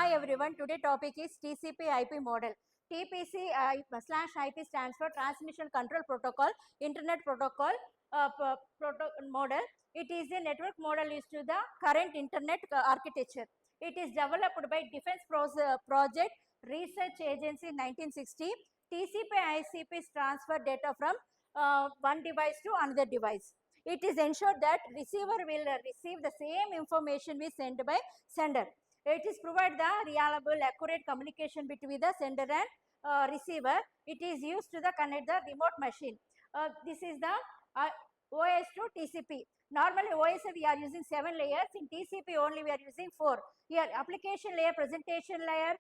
Hi everyone, today topic is TCP/IP model. TPC/IP stands for Transmission Control Protocol, Internet Protocol model. It is a network model used to the current Internet architecture. It is developed by Defense Project Research Agency in 1960. TCP/IP transfer data from one device to another device. It is ensured that receiver will receive the same information we send by sender. It is provide the reliable, accurate communication between the sender and receiver. It is used to the connect the remote machine. This is the OS to TCP. Normally OS we are using 7 layers. In TCP only we are using 4. Here application layer, presentation layer,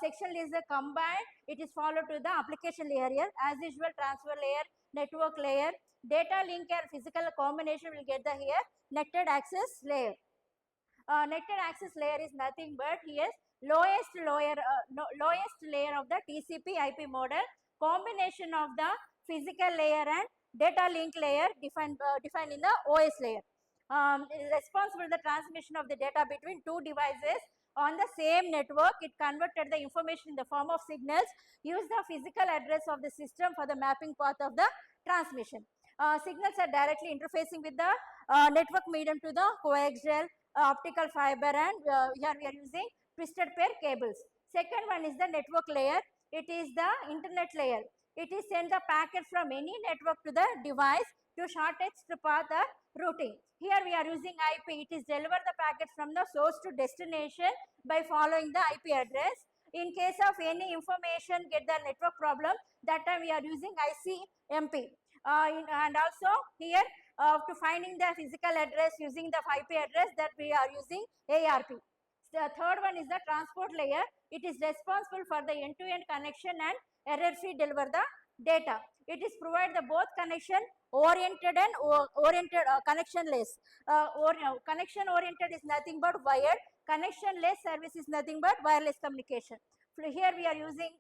section is combined. It is followed to the application layer here. As usual, transfer layer, network layer, data link and physical combination will get the here netted access layer. Netted access layer is nothing but here lowest layer of the TCP/IP model. Combination of the physical layer and data link layer defined in the OS layer. Is responsible for the transmission of the data between two devices on the same network. It converted the information in the form of signals. Use the physical address of the system for the mapping path of the transmission. Signals are directly interfacing with the network medium to the coaxial, optical fiber, and here we are using twisted pair cables. Second one is the network layer. It is the internet layer. It is send the packet from any network to the device to shortest path or routing. Here we are using IP. It is deliver the packet from the source to destination by following the IP address. In case of any information get the network problem, that time we are using ICMP. And also here to finding the physical address using the IP address, that we are using ARP. The third one is the transport layer. It is responsible for the end-to-end connection and error-free deliver the data. It is provide the both connection oriented and connectionless. Connection oriented is nothing but wired. Connectionless service is nothing but wireless communication. Here we are using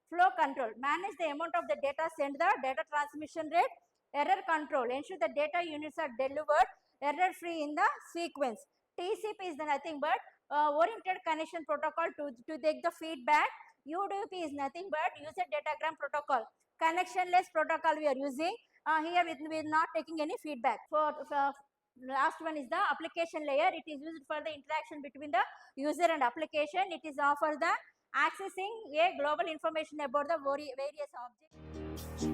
flow control. Manage the amount of the data, send the data transmission rate. Error control, ensure the data units are delivered error free in the sequence. TCP is nothing but oriented connection protocol to take the feedback. UDP is nothing but user datagram protocol. Connectionless protocol we are using. Here we are not taking any feedback. For last one is the application layer. It is used for the interaction between the user and application. It is offer the accessing a global information about the various objects.